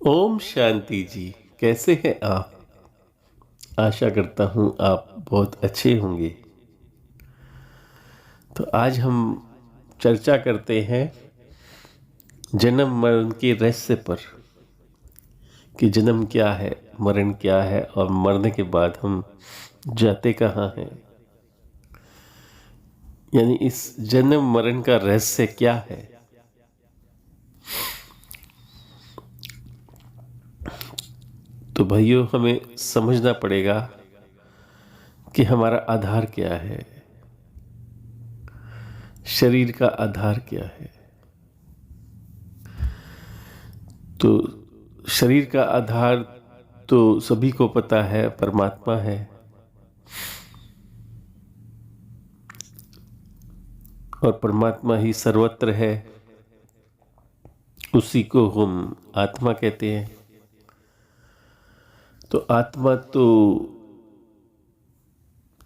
ओम शांति जी। कैसे हैं आप? आशा करता हूँ आप बहुत अच्छे होंगे। तो आज हम चर्चा करते हैं जन्म मरण के रहस्य पर कि जन्म क्या है, मरण क्या है और मरने के बाद हम जाते कहाँ हैं। यानी इस जन्म मरण का रहस्य क्या है। तो भाइयों, हमें समझना पड़ेगा कि हमारा आधार क्या है, शरीर का आधार क्या है। तो शरीर का आधार तो सभी को पता है, परमात्मा है। और परमात्मा ही सर्वत्र है, उसी को हम आत्मा कहते हैं। तो आत्मा तो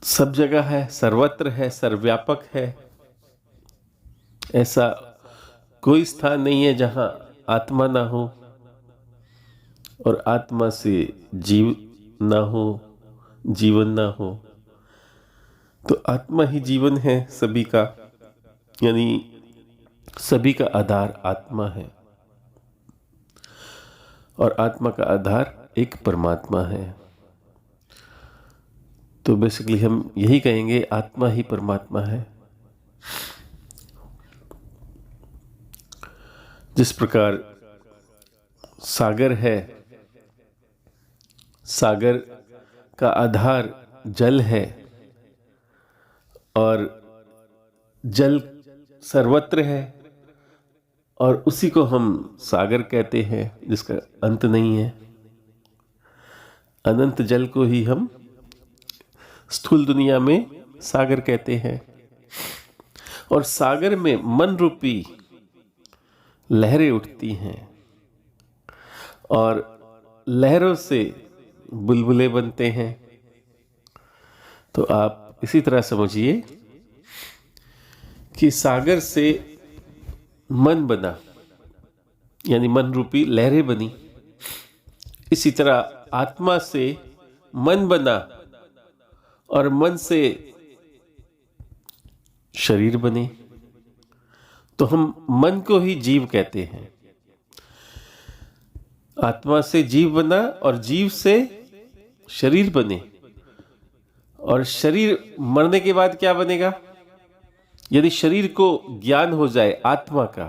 सब जगह है, सर्वत्र है, सर्वव्यापक है। ऐसा कोई स्थान नहीं है जहां आत्मा ना हो और आत्मा से जीव ना हो, जीवन ना हो। तो आत्मा ही जीवन है सभी का, यानी सभी का आधार आत्मा है। और आत्मा का आधार एक परमात्मा है। तो बेसिकली हम यही कहेंगे, आत्मा ही परमात्मा है। जिस प्रकार सागर है, सागर का आधार जल है और जल सर्वत्र है और उसी को हम सागर कहते हैं, जिसका अंत नहीं है। अनंत जल को ही हम स्थूल दुनिया में सागर कहते हैं। और सागर में मन रूपी लहरें उठती हैं और लहरों से बुलबुले बनते हैं। तो आप इसी तरह समझिए कि सागर से मन बना, यानी मन रूपी लहरें बनी। इसी तरह आत्मा से मन बना और मन से शरीर बने। तो हम मन को ही जीव कहते हैं। आत्मा से जीव बना और जीव से शरीर बने। और शरीर मरने के बाद क्या बनेगा? यदि शरीर को ज्ञान हो जाए आत्मा का,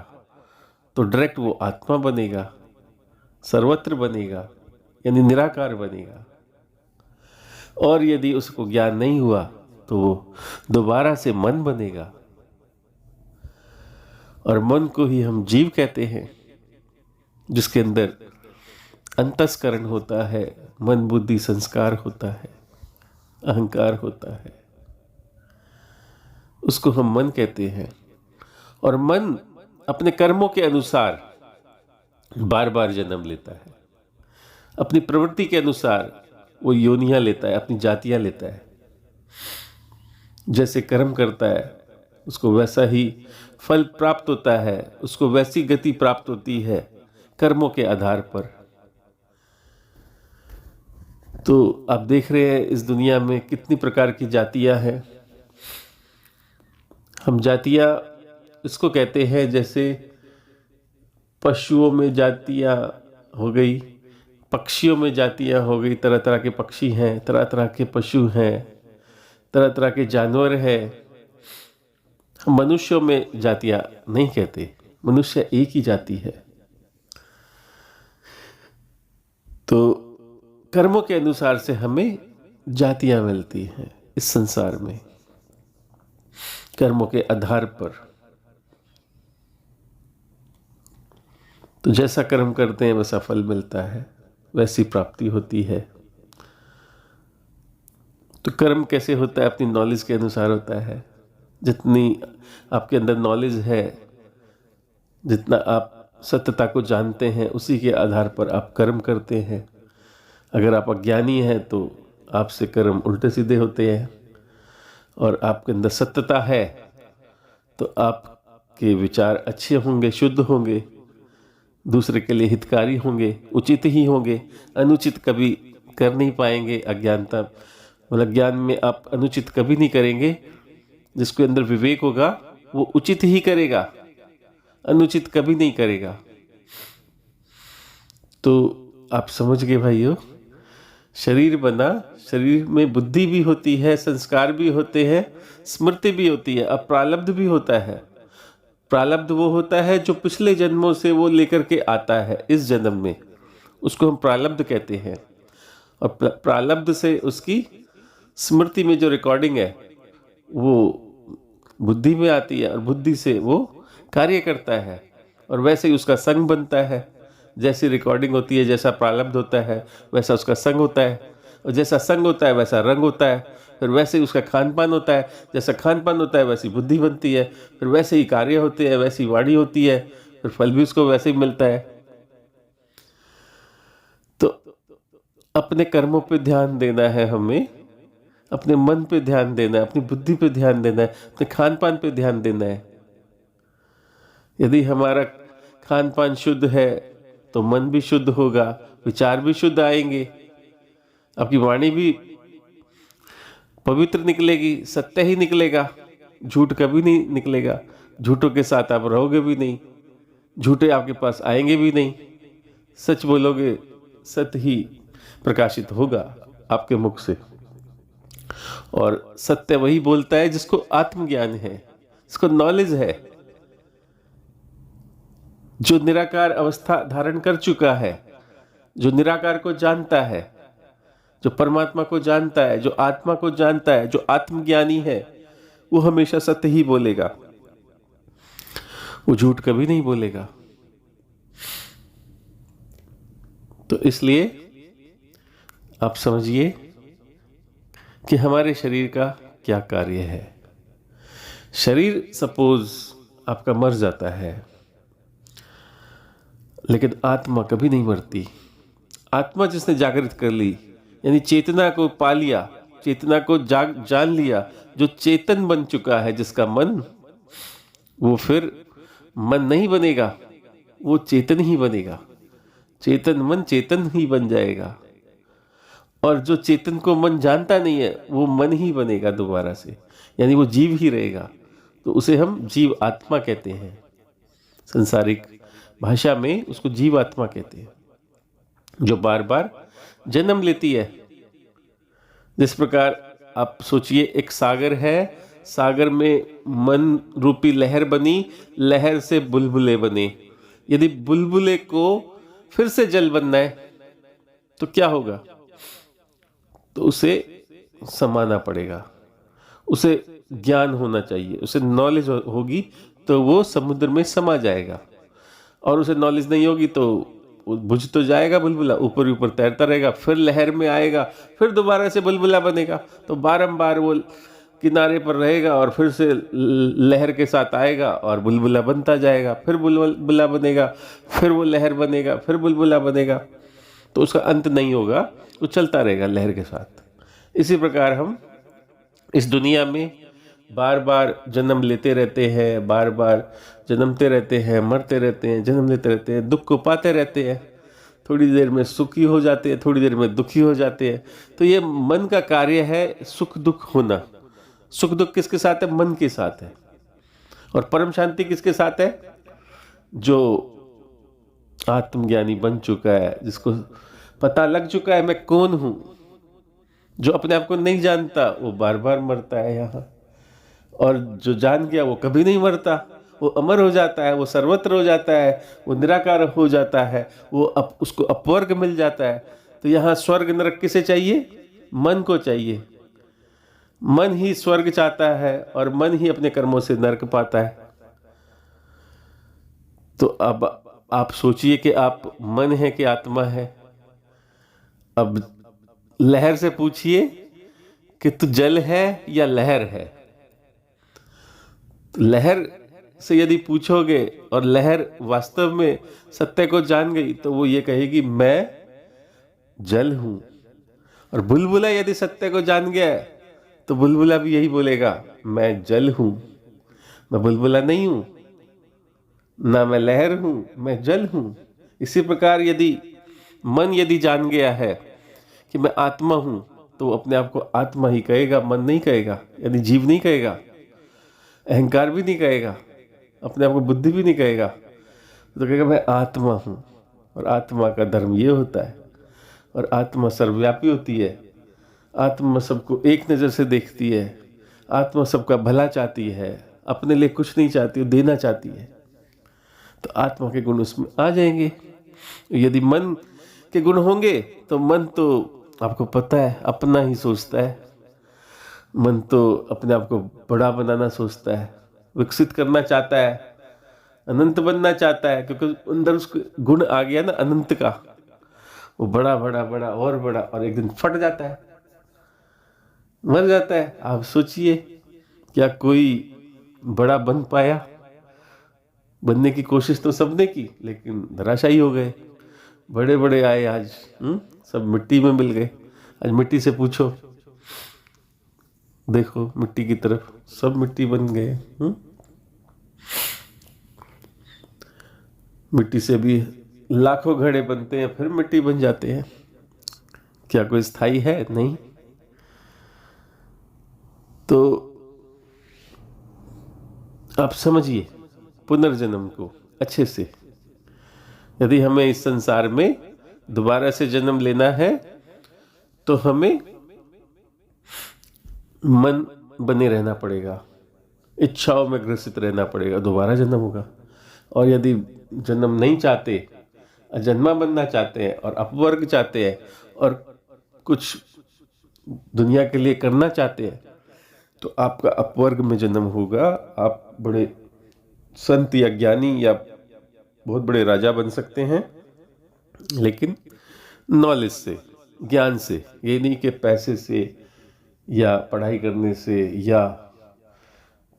तो डायरेक्ट वो आत्मा बनेगा, सर्वत्र बनेगा, यानी निराकार बनेगा। और यदि उसको ज्ञान नहीं हुआ तो वो दोबारा से मन बनेगा। और मन को ही हम जीव कहते हैं, जिसके अंदर अंतस्करण होता है, मन बुद्धि संस्कार होता है, अहंकार होता है, उसको हम मन कहते हैं। और मन अपने कर्मों के अनुसार बार बार जन्म लेता है, अपनी प्रवृत्ति के अनुसार वो योनियां लेता है, अपनी जातियां लेता है। जैसे कर्म करता है उसको वैसा ही फल प्राप्त होता है, उसको वैसी गति प्राप्त होती है कर्मों के आधार पर। तो आप देख रहे हैं इस दुनिया में कितनी प्रकार की जातियां हैं। हम जातियां इसको कहते हैं, जैसे पशुओं में जातियां हो गई, पक्षियों में जातियां हो गई, तरह तरह के पक्षी हैं, तरह तरह के पशु हैं, तरह तरह के जानवर हैं। हम मनुष्यों में जातियां नहीं कहते, मनुष्य एक ही जाति है। तो कर्मों के अनुसार से हमें जातियां मिलती हैं इस संसार में, कर्मों के आधार पर। तो जैसा कर्म करते हैं वैसा फल मिलता है, वैसी प्राप्ति होती है। तो कर्म कैसे होता है? अपनी नॉलेज के अनुसार होता है। जितनी आपके अंदर नॉलेज है, जितना आप सत्यता को जानते हैं, उसी के आधार पर आप कर्म करते हैं। अगर आप अज्ञानी हैं तो आपसे कर्म उल्टे सीधे होते हैं। और आपके अंदर सत्यता है तो आपके विचार अच्छे होंगे, शुद्ध होंगे, दूसरे के लिए हितकारी होंगे, उचित ही होंगे, अनुचित कभी कर नहीं पाएंगे। अज्ञानता मतलब ज्ञान में आप अनुचित कभी नहीं करेंगे। जिसके अंदर विवेक होगा वो उचित ही करेगा, अनुचित कभी नहीं करेगा। तो आप समझ गए भाइयों, शरीर बना, शरीर में बुद्धि भी होती है, संस्कार भी होते हैं, स्मृति भी होती है, अब प्रारब्ध भी होता है। प्रारब्ध वो होता है जो पिछले जन्मों से वो लेकर के आता है इस जन्म में, उसको हम प्रारब्ध कहते हैं। और प्रारब्ध से उसकी स्मृति में जो रिकॉर्डिंग है वो बुद्धि में आती है और बुद्धि से वो कार्य करता है और वैसे ही उसका संग बनता है। जैसी रिकॉर्डिंग होती है, जैसा प्रारब्ध होता है वैसा उसका संग होता है, और जैसा संग होता है वैसा रंग होता है। फिर वैसे ही उसका खान पान होता है, जैसा खान पान होता है वैसी बुद्धि बनती है। फिर वैसे ही कार्य होते हैं, वैसी वाणी होती है, फिर फल भी उसको वैसे ही मिलता है। तो अपने कर्मों पे ध्यान देना है हमें, अपने मन पे ध्यान देना है, अपनी बुद्धि पे ध्यान देना है, अपने खान पान पे ध्यान देना है। यदि हमारा खान पान शुद्ध है तो मन भी शुद्ध होगा, विचार भी शुद्ध आएंगे, आपकी वाणी भी पवित्र निकलेगी, सत्य ही निकलेगा, झूठ कभी नहीं निकलेगा। झूठों के साथ आप रहोगे भी नहीं, झूठे आपके पास आएंगे भी नहीं। सच बोलोगे, सत्य ही प्रकाशित होगा आपके मुख से। और सत्य वही बोलता है जिसको आत्मज्ञान है, जिसको नॉलेज है, जो निराकार अवस्था धारण कर चुका है, जो निराकार को जानता है, जो परमात्मा को जानता है, जो आत्मा को जानता है, जो आत्मज्ञानी है, वो हमेशा सत्य ही बोलेगा, वो झूठ कभी नहीं बोलेगा। तो इसलिए आप समझिए कि हमारे शरीर का क्या कार्य है। शरीर सपोज आपका मर जाता है, लेकिन आत्मा कभी नहीं मरती। आत्मा जिसने जागृत कर ली, यानी चेतना को पा लिया, चेतना को जान लिया, जो चेतन बन चुका है जिसका मन, वो फिर मन नहीं बनेगा, वो चेतन ही बनेगा। चेतन मन चेतन ही बन जाएगा। और जो चेतन को मन जानता नहीं है वो मन ही बनेगा दोबारा से, यानी वो जीव ही रहेगा। तो उसे हम जीव आत्मा कहते हैं, संसारिक भाषा में उसको जीव आत्मा कहते हैं, जो बार बार जन्म लेती है। जिस प्रकार आप सोचिए, एक सागर है, सागर में मन रूपी लहर बनी, लहर से बुलबुले बने। यदि बुलबुले को फिर से जल बनना है तो क्या होगा? तो उसे समाना पड़ेगा, उसे ज्ञान होना चाहिए, उसे नॉलेज होगी तो वो समुद्र में समा जाएगा। और उसे नॉलेज नहीं होगी तो बुझ तो जाएगा बुलबुला, ऊपर ऊपर तैरता रहेगा, फिर लहर में आएगा, फिर दोबारा से बुलबुला बनेगा। तो बारंबार वो किनारे पर रहेगा और फिर से लहर के साथ आएगा और बुलबुला बनता जाएगा, फिर बुलबुला बनेगा, फिर वो लहर बनेगा, फिर बुलबुला बनेगा। तो उसका अंत नहीं होगा, वो चलता रहेगा लहर के साथ। इसी प्रकार हम इस दुनिया में बार बार जन्म लेते रहते हैं, बार बार जन्मते रहते हैं, मरते रहते हैं, जन्म लेते रहते हैं, दुख को पाते रहते हैं। थोड़ी देर में सुखी हो जाते हैं, थोड़ी देर में दुखी हो जाते हैं। तो ये मन का कार्य है सुख दुख होना। सुख दुख किसके साथ है? मन के साथ है। और परम शांति किसके साथ है? जो आत्मज्ञानी बन चुका है, जिसको पता लग चुका है मैं कौन हूं। जो अपने आप को नहीं जानता वो बार बार मरता है यहाँ, और जो जान गया वो कभी नहीं मरता, वो अमर हो जाता है, वो सर्वत्र हो जाता है, वो निराकार हो जाता है, वो उसको अपवर्ग मिल जाता है। तो यहाँ स्वर्ग नरक किसे चाहिए? मन को चाहिए। मन ही स्वर्ग चाहता है और मन ही अपने कर्मों से नरक पाता है। तो अब आप सोचिए कि आप मन है कि आत्मा है। अब लहर से पूछिए कि तू जल है या लहर है। लहर से यदि पूछोगे और लहर वास्तव में सत्य को जान गई तो वो ये कहेगी मैं जल हूं। और बुलबुला यदि सत्य को जान गया तो बुलबुला भी यही बोलेगा मैं जल हूं, मैं बुलबुला नहीं हूं, ना मैं लहर हूं, मैं जल हूं। इसी प्रकार यदि मन यदि जान गया है कि मैं आत्मा हूं, तो वो अपने आप को आत्मा ही कहेगा, मन नहीं कहेगा, यानी जीव नहीं कहेगा, अहंकार भी नहीं कहेगा, अपने आप को बुद्धि भी नहीं कहेगा, तो कहेगा मैं आत्मा हूं। और आत्मा का धर्म ये होता है, और आत्मा सर्वव्यापी होती है, आत्मा सबको एक नज़र से देखती है, आत्मा सबका भला चाहती है, अपने लिए कुछ नहीं चाहती, देना चाहती है। तो आत्मा के गुण उसमें आ जाएंगे। यदि मन के गुण होंगे तो मन तो आपको पता है अपना ही सोचता है, मन तो अपने आप को बड़ा बनाना सोचता है, विकसित करना चाहता है, अनंत बनना चाहता है, क्योंकि अंदर उसको गुण आ गया ना अनंत का, वो बड़ा बड़ा बड़ा और बड़ा, और एक दिन फट जाता है, मर जाता है। आप सोचिए, क्या कोई बड़ा बन पाया? बनने की कोशिश तो सबने की, लेकिन धराशायी हो गए। बड़े बड़े आए आज, सब मिट्टी में मिल गए। आज मिट्टी से पूछो, देखो मिट्टी की तरफ, सब मिट्टी बन गए। मिट्टी से भी लाखों घड़े बनते हैं, फिर मिट्टी बन जाते हैं। क्या कोई स्थायी है? नहीं। तो आप समझिए पुनर्जन्म को अच्छे से। यदि हमें इस संसार में दोबारा से जन्म लेना है, तो हमें मन बने रहना पड़ेगा, इच्छाओं में ग्रसित रहना पड़ेगा, दोबारा जन्म होगा। और यदि जन्म नहीं चाहते, अजन्मा बनना चाहते हैं और अपवर्ग चाहते हैं और कुछ दुनिया के लिए करना चाहते हैं, तो आपका अपवर्ग में जन्म होगा। आप बड़े संत या ज्ञानी या बहुत बड़े राजा बन सकते हैं, लेकिन नॉलेज से, ज्ञान से, ये नहीं कि पैसे से या पढ़ाई करने से या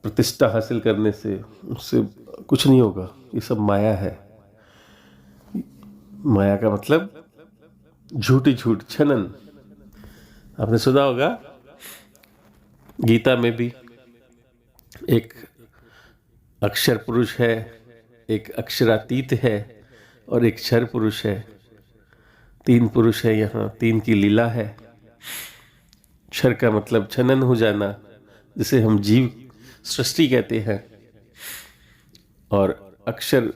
प्रतिष्ठा हासिल करने से, उससे कुछ नहीं होगा। ये सब माया है। माया का मतलब झूठी झूठ, छनन। आपने सुना होगा, गीता में भी एक अक्षर पुरुष है, एक अक्षरातीत है और एक क्षर पुरुष है। 3 पुरुष है यहाँ, 3 की लीला है। क्षर का मतलब छनन हो जाना, जिसे हम जीव सृष्टि कहते हैं, और अक्षर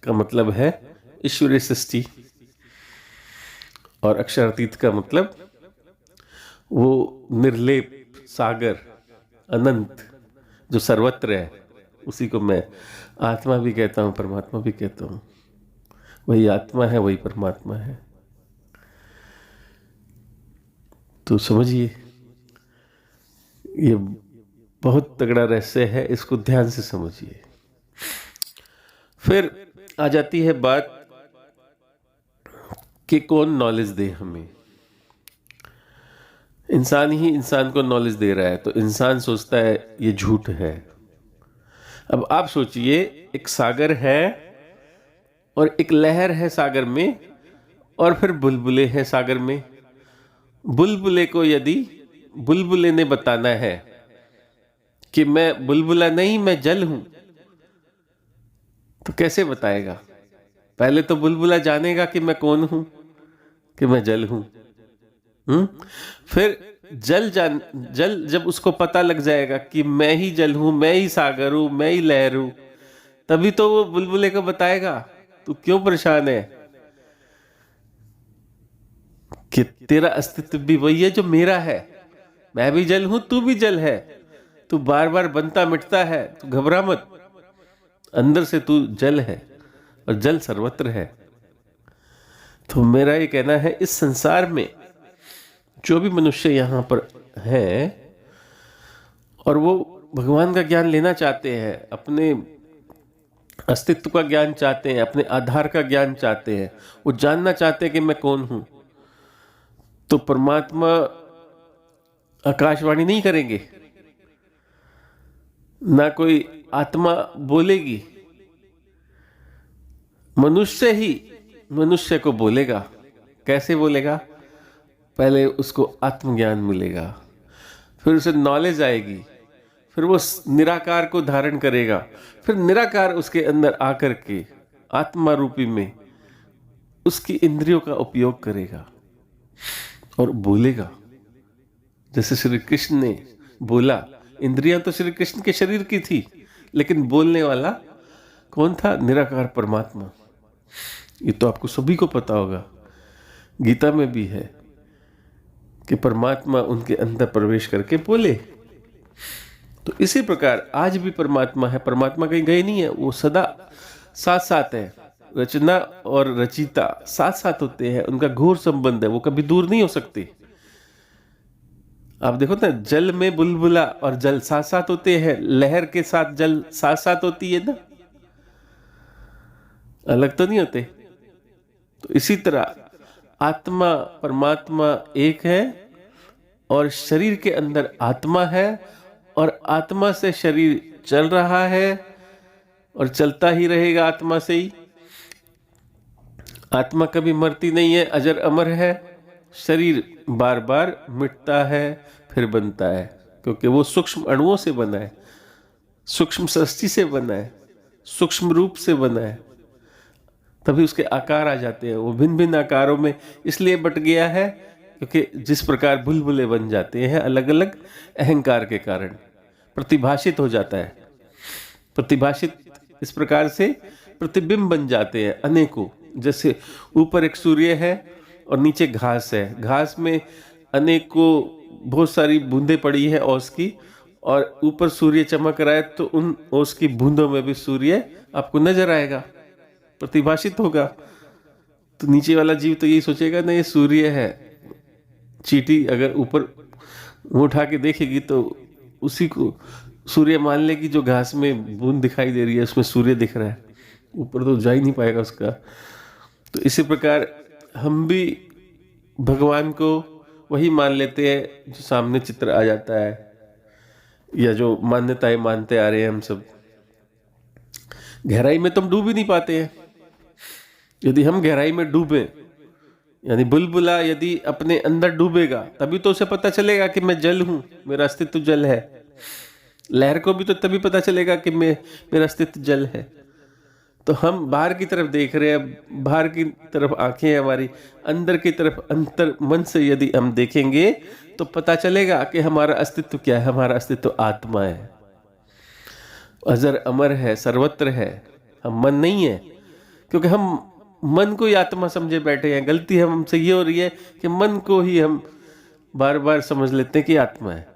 का मतलब है ईश्वरीय सृष्टि, और अक्षरातीत का मतलब वो निर्लेप सागर, अनंत, जो सर्वत्र है। उसी को मैं आत्मा भी कहता हूँ, परमात्मा भी कहता हूँ। वही आत्मा है, वही परमात्मा है। तो समझिए, ये बहुत तगड़ा रहस्य है, इसको ध्यान से समझिए। फिर आ जाती है बात कि कौन नॉलेज दे हमें। इंसान ही इंसान को नॉलेज दे रहा है, तो इंसान सोचता है ये झूठ है। अब आप सोचिए, एक सागर है और एक लहर है सागर में, और फिर बुलबुले हैं सागर में। बुलबुले को यदि बुलबुले ने बताना है कि मैं बुलबुला नहीं, मैं जल हूं, तो कैसे बताएगा? पहले तो बुलबुला जानेगा कि मैं कौन हूं, कि मैं जल हूं। फिर जल जब उसको पता लग जाएगा कि मैं ही जल हूं, मैं ही सागर हूं, मैं ही लहर हूं, तभी तो वो बुलबुले को बताएगा तू क्यों परेशान है, कि तेरा अस्तित्व भी वही है जो मेरा है। मैं भी जल हूं, तू भी जल है। तू बार बार बनता मिटता है, तू घबरा मत, अंदर से तू जल है, और जल सर्वत्र है। तो मेरा ये कहना है, इस संसार में जो भी मनुष्य यहाँ पर हैं और वो भगवान का ज्ञान लेना चाहते हैं, अपने अस्तित्व का ज्ञान चाहते हैं, अपने आधार का ज्ञान चाहते हैं, वो जानना चाहते हैं कि मैं कौन हूं, तो परमात्मा आकाशवाणी नहीं करेंगे, ना कोई आत्मा बोलेगी, मनुष्य ही मनुष्य को बोलेगा। कैसे बोलेगा? पहले उसको आत्मज्ञान मिलेगा, फिर उसे नॉलेज आएगी, फिर वो निराकार को धारण करेगा, फिर निराकार उसके अंदर आकर के आत्मा रूपी में उसकी इंद्रियों का उपयोग करेगा और बोलेगा। जैसे श्री कृष्ण ने बोला, इंद्रियां तो श्री कृष्ण के शरीर की थी, लेकिन बोलने वाला कौन था? निराकार परमात्मा। ये तो आपको सभी को पता होगा, गीता में भी है कि परमात्मा उनके अंदर प्रवेश करके बोले। तो इसी प्रकार आज भी परमात्मा है, परमात्मा कहीं गए नहीं है, वो सदा साथ साथ है। रचना और रचिता साथ साथ होते हैं, उनका घोर संबंध है, वो कभी दूर नहीं हो सकते। आप देखो ना, जल में बुलबुला और जल साथ साथ होते हैं, लहर के साथ जल साथ साथ होती है ना, अलग तो नहीं होते। तो इसी तरह आत्मा परमात्मा एक है और शरीर के अंदर आत्मा है, और आत्मा से शरीर चल रहा है और चलता ही रहेगा आत्मा से ही। आत्मा कभी मरती नहीं है, अजर अमर है। शरीर बार बार मिटता है फिर बनता है, क्योंकि वो सूक्ष्म अणुओं से बना है, सूक्ष्म सृष्टि से बना है, सूक्ष्म रूप से बना है, तभी उसके आकार आ जाते हैं। वो भिन्न भिन्न आकारों में इसलिए बट गया है क्योंकि जिस प्रकार बुलबुले बन जाते हैं अलग अलग अहंकार के कारण, प्रतिभाषित हो जाता है। प्रतिभाषित इस प्रकार से प्रतिबिंब बन जाते हैं अनेकों। जैसे ऊपर एक सूर्य है और नीचे घास है, घास में अनेकों बहुत सारी बूंदें पड़ी है ओस की, और ऊपर सूर्य चमक रहा है तो उन ओस की बूंदों में भी सूर्य आपको नजर आएगा, प्रतिभाषित होगा। तो नीचे वाला जीव तो यही सोचेगा ना ये सूर्य है। चींटी अगर ऊपर उठा के देखेगी तो उसी को सूर्य मान लेगी, जो घास में बूंद दिखाई दे रही है उसमें सूर्य दिख रहा है, ऊपर तो जा ही नहीं पाएगा उसका। तो इसी प्रकार हम भी भगवान को वही मान लेते हैं जो सामने चित्र आ जाता है, या जो मान्यताएं मानते आ रहे हैं हम सब। गहराई में तो हम डूब ही नहीं पाते हैं। यदि हम गहराई में डूबे, यानी बुलबुला यदि अपने अंदर डूबेगा तभी तो उसे पता चलेगा कि मैं जल हूं, मेरा अस्तित्व जल है। लहर को भी तो तभी पता चलेगा कि मेरा अस्तित्व जल है। तो हम बाहर की तरफ देख रहे हैं, बाहर की तरफ आंखें हैं हमारी, अंदर की तरफ अंतर मन से यदि हम देखेंगे तो पता चलेगा कि हमारा अस्तित्व क्या है। हमारा अस्तित्व आत्मा है, अजर अमर है, सर्वत्र है। हम मन नहीं है, क्योंकि हम मन को ही आत्मा समझे बैठे हैं। गलती हमसे ये हो रही है कि मन को ही हम बार बार समझ लेते हैं कि आत्मा है।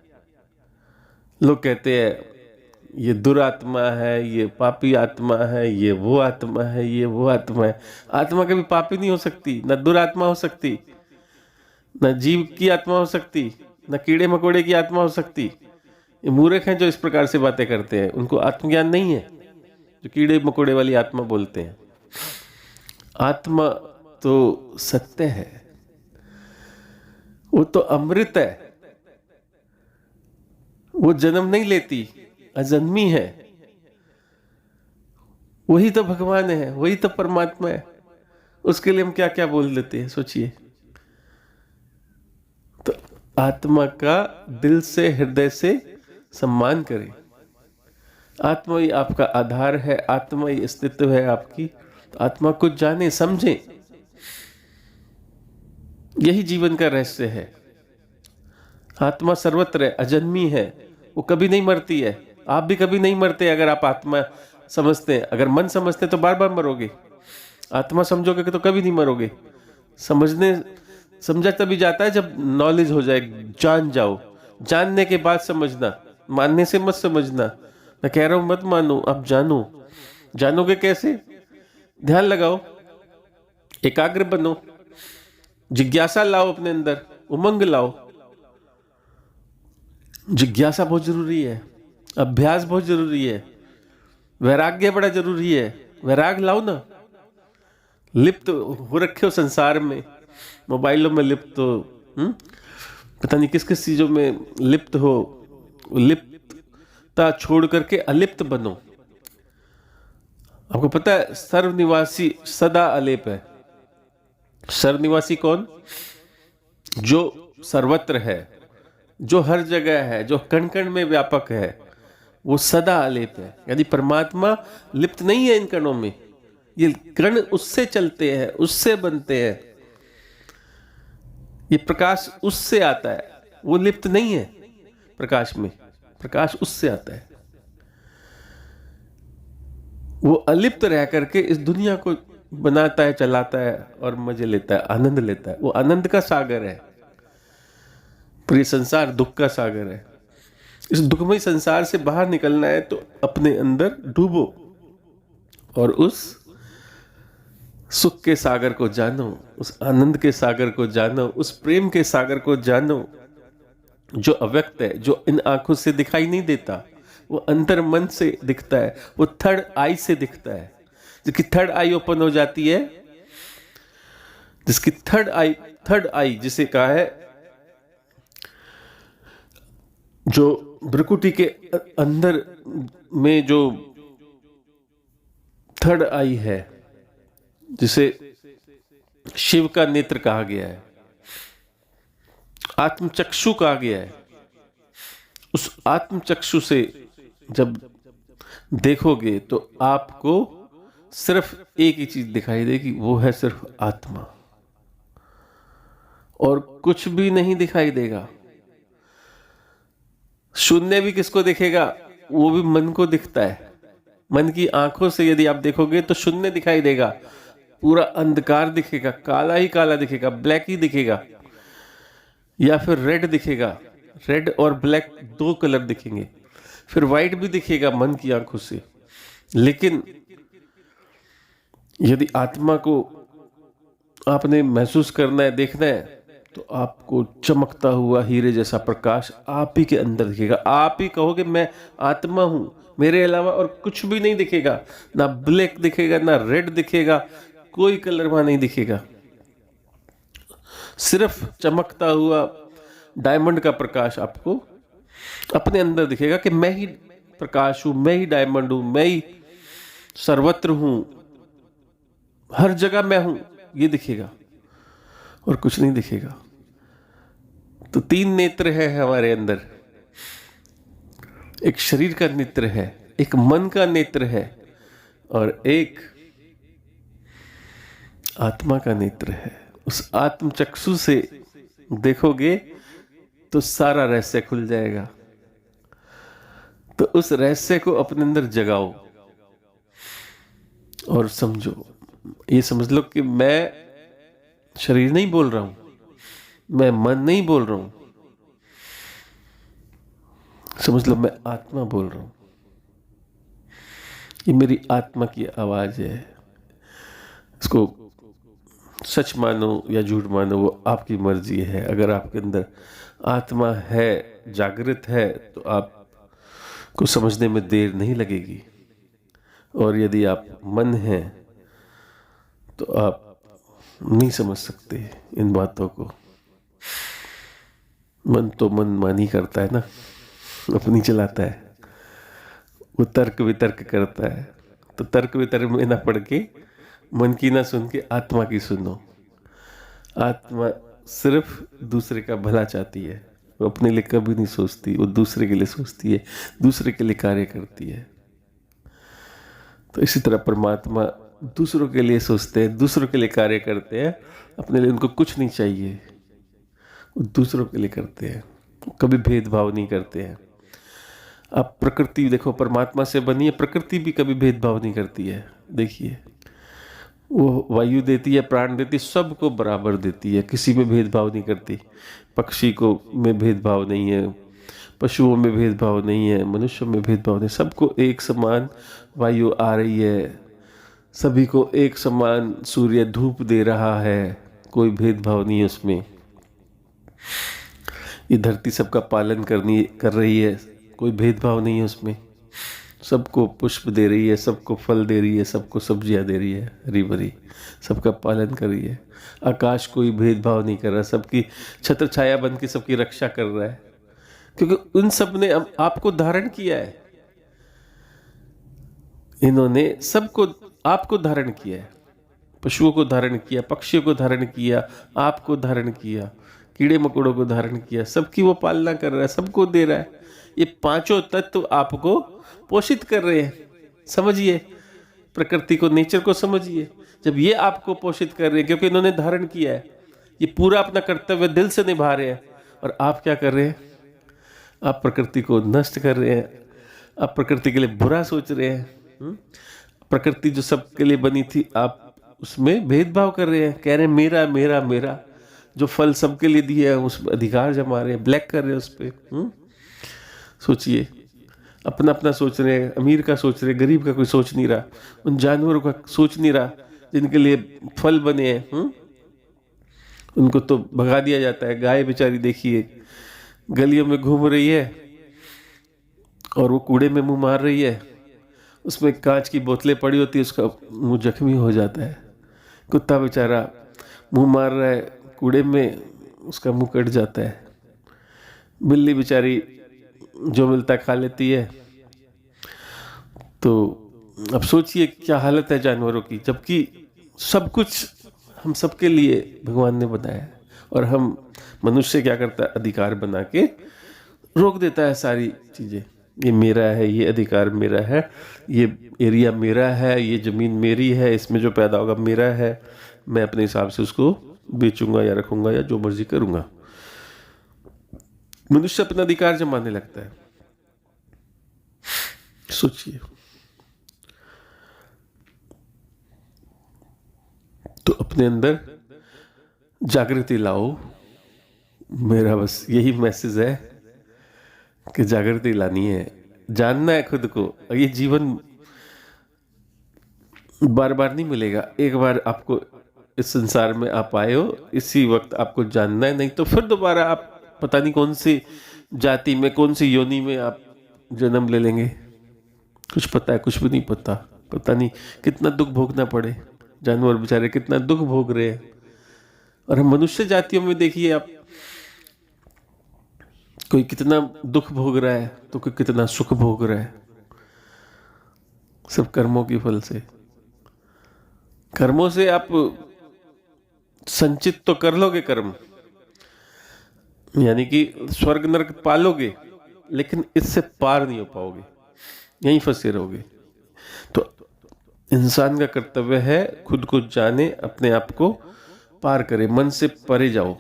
लोग कहते हैं ये दुरात्मा है, ये पापी आत्मा है, ये वो आत्मा है, ये वो आत्मा है। आत्मा कभी पापी नहीं हो सकती, न दुरात्मा हो सकती, न जीव की आत्मा हो सकती, न कीड़े मकोड़े की आत्मा हो सकती। ये मूर्ख हैं जो इस प्रकार से बातें करते हैं, उनको आत्मज्ञान नहीं है, जो कीड़े मकोड़े वाली आत्मा बोलते हैं। आत्मा तो सत्य है, वो तो अमृत है, वो जन्म नहीं लेती, अजन्मी है। वही तो भगवान है, वही तो परमात्मा है। उसके लिए हम क्या क्या बोल देते हैं, सोचिए। तो आत्मा का दिल से, हृदय से सम्मान करें। आत्मा ही आपका आधार है, आत्मा ही अस्तित्व है आपकी। तो आत्मा को जाने, समझें, यही जीवन का रहस्य है। आत्मा सर्वत्र है, अजन्मी है, वो कभी नहीं मरती है। आप भी कभी नहीं मरते अगर आप आत्मा समझते हैं। अगर मन समझते हैं तो बार बार मरोगे, आत्मा समझोगे तो कभी नहीं मरोगे। समझा तभी जाता है जब नॉलेज हो जाए, जान जाओ। जानने के बाद समझना, मानने से मत समझना। मैं कह रहा हूं मत मानो, आप जानो। जानोगे कैसे? ध्यान लगाओ, एकाग्र बनो, जिज्ञासा लाओ अपने अंदर, उमंग लाओ। जिज्ञासा बहुत जरूरी है, अभ्यास बहुत जरूरी है, वैराग्य बड़ा जरूरी है। वैराग लाओ ना। लिप्त हो रखे हो संसार में, मोबाइलों में लिप्त हो, पता नहीं किस किस चीजों में लिप्त हो। लिप्तता छोड़ करके अलिप्त बनो। आपको पता है सर्वनिवासी सदा अलेप है। सर्वनिवासी कौन? जो सर्वत्र है, जो हर जगह है, जो कण कण में व्यापक है, वो सदा अलेप है। यदि परमात्मा लिप्त नहीं है इन कणों में, ये कण उससे चलते हैं, उससे बनते हैं, ये प्रकाश उससे आता है, वो लिप्त नहीं है प्रकाश में, प्रकाश उससे आता है। वो अलिप्त रह करके इस दुनिया को बनाता है, चलाता है और मजे लेता है, आनंद लेता है। वो आनंद का सागर है। पर ये संसार दुख का सागर है। इस दुखमय संसार से बाहर निकलना है तो अपने अंदर डूबो और उस सुख के सागर को जानो, उस आनंद के सागर को जानो, उस प्रेम के सागर को जानो जो अव्यक्त है, जो इन आंखों से दिखाई नहीं देता, वो अंतर मन से दिखता है, वो थर्ड आई से दिखता है। जिसकी थर्ड आई ओपन हो जाती है, जिसकी थर्ड आई जिसे कहा है, जो भ्रुकुटी के अंदर में जो थर्ड आई है, जिसे शिव का नेत्र कहा गया है, आत्मचक्षु कहा गया है। उस आत्मचक्षु से जब देखोगे तो आपको सिर्फ एक ही चीज दिखाई देगी, वो है सिर्फ आत्मा, और कुछ भी नहीं दिखाई देगा। शून्य भी किसको दिखेगा? वो भी मन को दिखता है। मन की आंखों से यदि आप देखोगे तो शून्य दिखाई देगा, पूरा अंधकार दिखेगा, काला ही काला दिखेगा, ब्लैक ही दिखेगा, या फिर रेड दिखेगा। रेड और ब्लैक दो कलर दिखेंगे, फिर व्हाइट भी दिखेगा मन की आंखों से। लेकिन यदि आत्मा को आपने महसूस करना है, देखना है, तो आपको चमकता हुआ हीरे जैसा प्रकाश आप ही के अंदर दिखेगा। आप ही कहोगे मैं आत्मा हूं, मेरे अलावा और कुछ भी नहीं दिखेगा। ना ब्लैक दिखेगा, ना रेड दिखेगा, कोई कलर वहां नहीं दिखेगा। सिर्फ चमकता हुआ डायमंड का प्रकाश आपको अपने अंदर दिखेगा कि मैं ही प्रकाश हूं, मैं ही डायमंड हूं, मैं ही सर्वत्र हूं, हर जगह मैं हूं, ये दिखेगा और कुछ नहीं दिखेगा। तो तीन नेत्र है हमारे अंदर। एक शरीर का नेत्र है, एक मन का नेत्र है, और एक आत्मा का नेत्र है। उस आत्मचक्षु से देखोगे तो सारा रहस्य खुल जाएगा। तो उस रहस्य को अपने अंदर जगाओ और समझो। ये समझ लो कि मैं शरीर नहीं बोल रहा हूं, मैं मन नहीं बोल रहा हूं, समझ लो मैं आत्मा बोल रहा हूं। ये मेरी आत्मा की आवाज है। इसको सच मानो या झूठ मानो, वो आपकी मर्जी है। अगर आपके अंदर आत्मा है, जागृत है, तो आपको समझने में देर नहीं लगेगी। और यदि आप मन हैं तो आप नहीं समझ सकते इन बातों को। मन तो मन मानी करता है ना, अपनी चलाता है। वो तर्क वितर्क करता है, तो तर्क वितर्क में ना पढ़ के मन की ना सुन के आत्मा की सुनो। आत्मा सिर्फ दूसरे का भला चाहती है, वो अपने लिए कभी नहीं सोचती, वो दूसरे के लिए सोचती है, दूसरे के लिए कार्य करती है। तो इसी तरह परमात्मा दूसरों के लिए सोचते हैं, दूसरों के लिए कार्य करते हैं, अपने लिए उनको कुछ नहीं चाहिए, वो दूसरों के लिए करते हैं, कभी भेदभाव नहीं करते हैं। आप प्रकृति देखो, परमात्मा से बनी है, प्रकृति भी कभी भेदभाव नहीं करती है। देखिए, वो वायु देती है, प्राण देती है, सबको बराबर देती है, किसी में भेदभाव नहीं करती। पक्षी को में भेदभाव नहीं है, पशुओं में भेदभाव नहीं है, मनुष्यों में भेदभाव नहीं, सबको एक समान वायु आ रही है, सभी को एक समान सूर्य धूप दे रहा है, कोई भेदभाव नहीं है उसमें। ये धरती सबका पालन कर रही है, कोई भेदभाव नहीं है उसमें। सबको पुष्प दे रही है, सबको फल दे रही है, सबको सब्जियां दे रही है, हरी भरी, सबका पालन कर रही है। आकाश कोई भेदभाव नहीं कर रहा, सबकी छत्र छाया बन के सबकी रक्षा कर रहा है, क्योंकि उन सब ने आपको धारण किया है। इन्होंने सबको आपको धारण किया है, पशुओं को धारण किया, पक्षियों को धारण किया, आपको धारण किया, कीड़े मकोड़ों को धारण किया, सबकी वो पालना कर रहा है, सबको दे रहा है। ये पांचों तत्व आपको पोषित कर रहे हैं, समझिए। प्रकृति को, नेचर को समझिए। जब ये आपको पोषित कर रहे हैं, क्योंकि इन्होंने धारण किया है, ये पूरा अपना कर्तव्य दिल से निभा रहे हैं, और आप क्या कर रहे हैं? आप प्रकृति को नष्ट कर रहे हैं, आप प्रकृति के लिए बुरा सोच रहे हैं। प्रकृति जो सबके लिए बनी थी, आप उसमें भेदभाव कर रहे हैं, कह रहे हैं मेरा मेरा मेरा। जो फल सबके लिए दिए हैं उस पर अधिकार जमा रहे हैं, ब्लैक कर रहे हैं उस पर। सोचिए, अपना अपना सोच रहे हैं, अमीर का सोच रहे हैं, गरीब का कोई सोच नहीं रहा, उन जानवरों का सोच नहीं रहा जिनके लिए फल बने हैं। उनको तो भगा दिया जाता है। गाय बेचारी देखिए गलियों में घूम रही है और वो कूड़े में मुंह मार रही है, उसमें कांच की बोतलें पड़ी होती है, उसका मुंह जख्मी हो जाता है। कुत्ता बेचारा मुंह मार रहा है कूड़े में, उसका मुंह कट जाता है। बिल्ली बेचारी जो मिलता खा लेती है। तो अब सोचिए क्या हालत है जानवरों की, जबकि सब कुछ हम सबके लिए भगवान ने बनाया है, और हम मनुष्य क्या करता है? अधिकार बना के रोक देता है सारी चीज़ें। ये मेरा है, ये अधिकार मेरा है, ये एरिया मेरा है, ये ज़मीन मेरी है, इसमें जो पैदा होगा मेरा है, मैं अपने हिसाब से उसको बेचूंगा या रखूंगा या जो मर्जी करूंगा। मनुष्य अपना अधिकार जमाने लगता है। सोचिए, तो अपने अंदर जागृति लाओ। मेरा बस यही मैसेज है कि जागृति लानी है, जानना है खुद को। ये जीवन बार बार नहीं मिलेगा, एक बार आपको इस संसार में आप आए हो, इसी वक्त आपको जानना है, नहीं तो फिर दोबारा आप पता नहीं कौन सी जाति में, कौन सी योनि में आप जन्म ले लेंगे। कुछ पता है? कुछ भी नहीं पता। पता नहीं कितना दुख भोगना पड़े। जानवर बेचारे कितना दुख भोग रहे हैं, और हम मनुष्य जातियों में देखिए आप, कोई कितना दुख भोग रहा है तो कोई कितना सुख भोग रहा है। सब कर्मों के फल से। कर्मों से आप संचित तो कर लोगे कर्म, यानी कि स्वर्ग नरक पालोगे, लेकिन इससे पार नहीं हो पाओगे, यहीं फंसे रहोगे। तो इंसान का कर्तव्य है खुद को जाने, अपने आप को पार करे, मन से परे जाओ,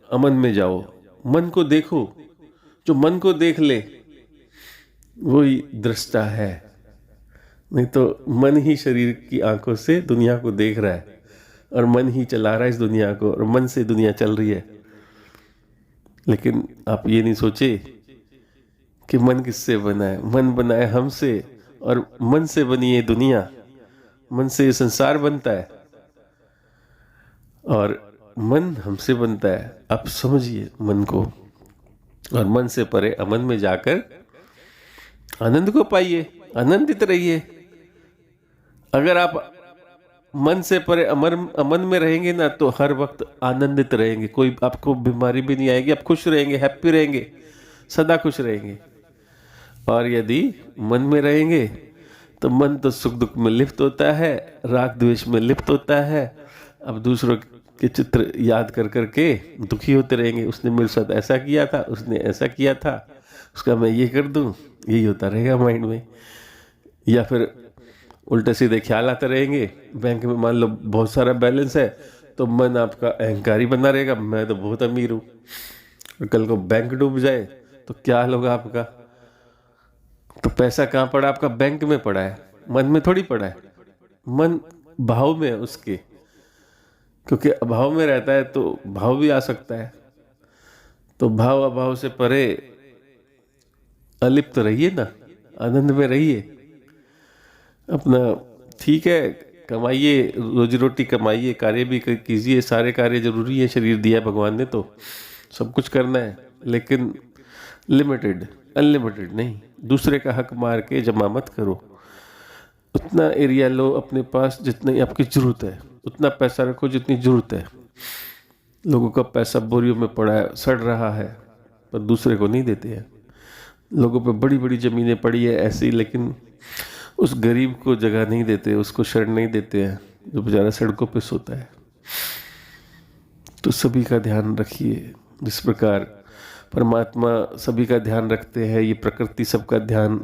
अमन में जाओ, मन को देखो। जो मन को देख ले वही दृष्टा है। नहीं तो मन ही शरीर की आंखों से दुनिया को देख रहा है, और मन ही चला रहा है इस दुनिया को, और मन से दुनिया चल रही है। लेकिन आप ये नहीं सोचे कि मन किससे बना है? मन बना है हमसे, और मन से बनी है दुनिया, मन से ये संसार बनता है, और मन हमसे बनता है। आप समझिए मन को, और मन से परे अमन में जाकर आनंद को पाइए, आनंदित रहिए। अगर आप मन से परे अमन में रहेंगे ना, तो हर वक्त आनंदित रहेंगे, कोई आपको बीमारी भी नहीं आएगी, आप खुश रहेंगे, हैप्पी रहेंगे, सदा खुश रहेंगे। और यदि मन में रहेंगे तो मन तो सुख दुख में लिप्त होता है, राग द्वेष में लिप्त होता है। अब दूसरों के चित्र याद कर करके दुखी होते रहेंगे, उसने मेरे साथ ऐसा किया था, उसने ऐसा किया था, उसका मैं ये कर दूं, यही होता रहेगा माइंड में। या फिर उल्टे सीधे ख्याल आते रहेंगे। बैंक में मान लो बहुत सारा बैलेंस है, तो मन आपका अहंकारी बना रहेगा, मैं तो बहुत अमीर हूँ। और कल को बैंक डूब जाए तो क्या हाल होगा आपका? तो पैसा कहाँ पड़ा? आपका बैंक में पड़ा है, मन में थोड़ी पड़ा है। मन भाव में है उसके, क्योंकि अभाव में रहता है तो भाव भी आ सकता है। तो भाव अभाव से परे अलिप्त रहिए ना, आनंद में रहिए। अपना ठीक है, कमाइए, रोजी रोटी कमाइए, कार्य भी कीजिए, सारे कार्य जरूरी है, शरीर दिया है भगवान ने तो सब कुछ करना है, लेकिन लिमिटेड, अनलिमिटेड नहीं। दूसरे का हक मार के जमा मत करो। उतना एरिया लो अपने पास जितनी आपकी जरूरत है, उतना पैसा रखो जितनी जरूरत है। लोगों का पैसा बोरियों में पड़ा है, सड़ रहा है, पर दूसरे को नहीं देते हैं। लोगों पे बड़ी बड़ी ज़मीनें पड़ी है ऐसी, लेकिन उस गरीब को जगह नहीं देते, उसको शरण नहीं देते हैं, जो बेचारा सड़कों पे सोता है। तो सभी का ध्यान रखिए। जिस प्रकार परमात्मा सभी का ध्यान रखते हैं, ये प्रकृति सबका ध्यान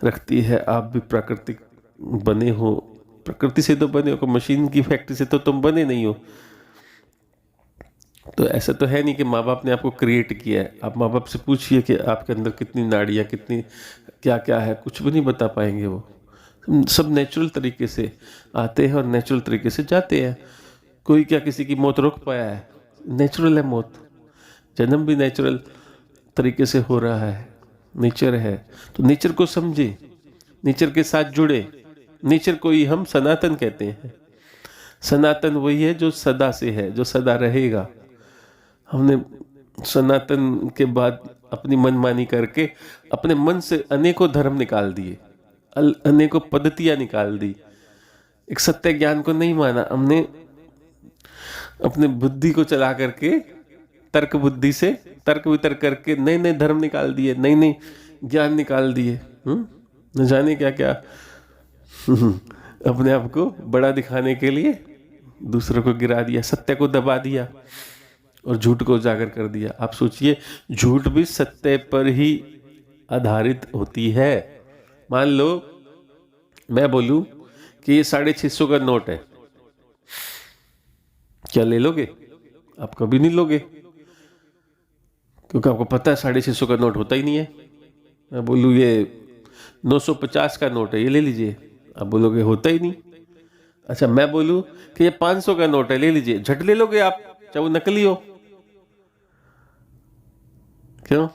रखती है। आप भी प्राकृतिक बने हो, प्रकृति से तो बने हो, कोई मशीन की फैक्ट्री से तो तुम बने नहीं हो। तो ऐसा तो है नहीं कि माँ बाप ने आपको क्रिएट किया है। आप माँ बाप से पूछिए कि आपके अंदर कितनी नाड़ियाँ, कितनी क्या क्या है, कुछ भी नहीं बता पाएंगे वो। सब नेचुरल तरीके से आते हैं और नेचुरल तरीके से जाते हैं। कोई क्या किसी की मौत रोक पाया है? नेचुरल है मौत। जन्म भी नेचुरल तरीके से हो रहा है, नेचर है। तो नेचर को समझे, नेचर के साथ जुड़े। नेचर को ही हम सनातन कहते हैं। सनातन वही है जो सदा से है, जो सदा रहेगा। हमने सनातन के बाद अपनी मनमानी करके अपने मन से अनेकों धर्म निकाल दिए, अनेकों पद्धतियां निकाल दी। एक सत्य ज्ञान को नहीं माना हमने, अपने बुद्धि को चला करके, तर्क बुद्धि से तर्क वितर्क करके नए नए धर्म निकाल दिए, नए नए ज्ञान निकाल दिए। न जाने क्या क्या अपने आप को बड़ा दिखाने के लिए दूसरों को गिरा दिया, सत्य को दबा दिया और झूठ को उजागर कर दिया। आप सोचिए, झूठ भी सत्य पर ही आधारित होती है। मान लो मैं बोलूं कि ये 650 का नोट है, क्या ले लोगे? आप कभी नहीं लोगे, क्योंकि आपको पता है 650 का नोट होता ही नहीं है। मैं बोलूँ ये 950 का नोट है, ये ले लीजिए, आप बोलोगे होता ही नहीं। अच्छा, मैं बोलूँ कि ये 500 का नोट है, ले लीजिए, झट ले लोगे आप, चाहे वो नकली हो। क्यों?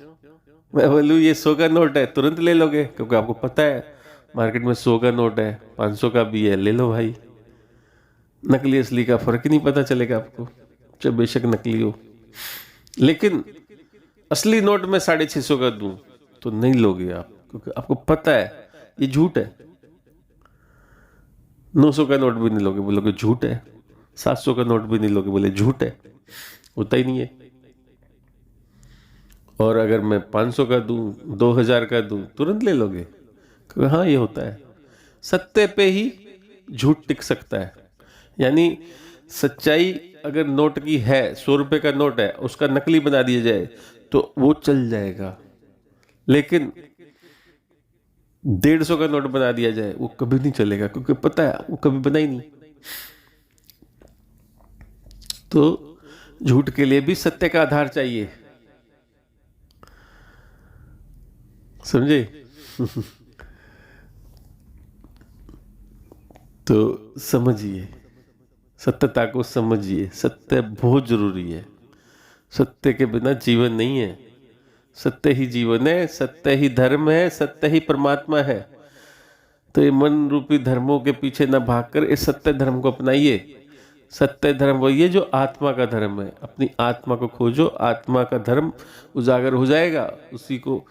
मैं बोलूँ ये 100 का नोट है, तुरंत ले लोगे, क्योंकि आपको पता है मार्केट में 100 का नोट है, 500 का भी है, ले लो भाई। नकली असली का फर्क ही नहीं पता चलेगा आपको, चाहे बेशक नकली हो। लेकिन असली नोट में 650 का दूं तो नहीं लोगे आप, क्योंकि आपको पता है ये झूठ है। 900 का नोट भी नहीं लोगे, बोलोगे झूठ है। 700 का नोट भी नहीं लोगे, बोले झूठ है, होता ही नहीं है। और अगर मैं 500 का दूं, 2000 का दूं, तुरंत ले लोगे, क्योंकि हाँ ये होता है। सत्य पे ही झूठ टिक सकता है। यानी सच्चाई अगर नोट की है, 100 रुपए का नोट है, उसका नकली बना दिया जाए तो वो चल जाएगा। लेकिन 150 का नोट बना दिया जाए, वो कभी नहीं चलेगा, क्योंकि पता है वो कभी बना ही नहीं। तो झूठ के लिए भी सत्य का आधार चाहिए, समझे? तो समझिए, सत्यता को समझिए। सत्य बहुत जरूरी है। सत्य के बिना जीवन नहीं है। सत्य ही जीवन है, सत्य ही धर्म है, सत्य ही परमात्मा है। तो ये मन रूपी धर्मों के पीछे न भागकर इस सत्य धर्म को अपनाइए। सत्य धर्म वही है जो आत्मा का धर्म है। अपनी आत्मा को खोजो, आत्मा का धर्म उजागर हो जाएगा। उसी को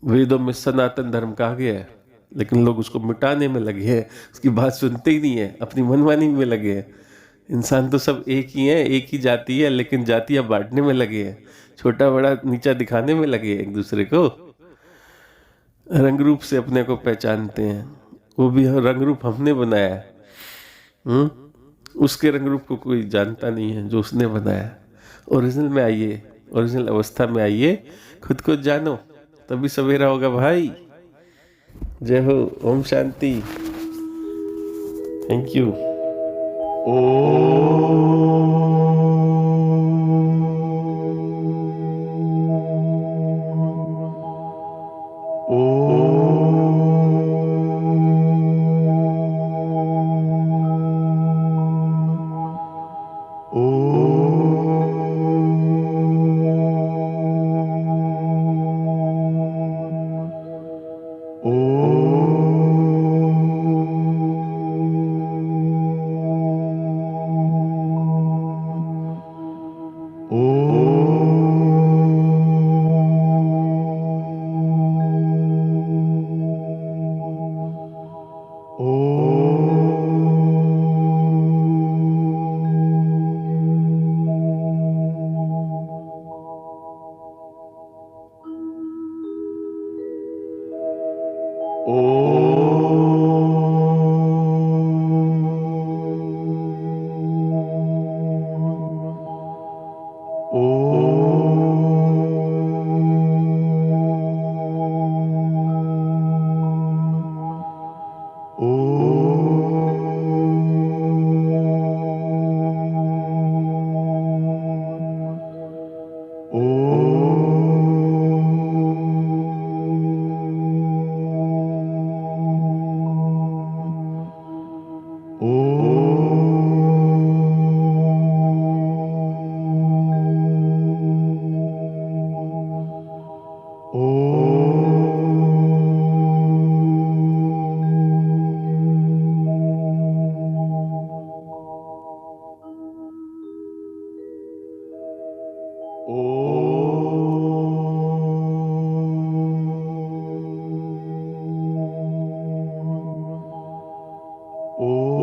वेदों में सनातन धर्म कहा गया है, लेकिन लोग उसको मिटाने में लगे हैं, उसकी बात सुनते ही नहीं है, अपनी मनमानी में लगे हैं। इंसान तो सब एक ही है, एक ही जाति है, लेकिन जातियां बांटने में लगे हैं, छोटा बड़ा नीचा दिखाने में लगे हैं एक दूसरे को। रंग रूप से अपने को पहचानते हैं, वो भी रंग रूप हमने बनाया है। उसके रंग रूप को कोई जानता नहीं है जो उसने बनाया। ओरिजिनल में आइए, ओरिजिनल अवस्था में आइए, खुद को जानो, तभी सवेरा होगा भाई। जय हो, Om Shanti, thank you. Om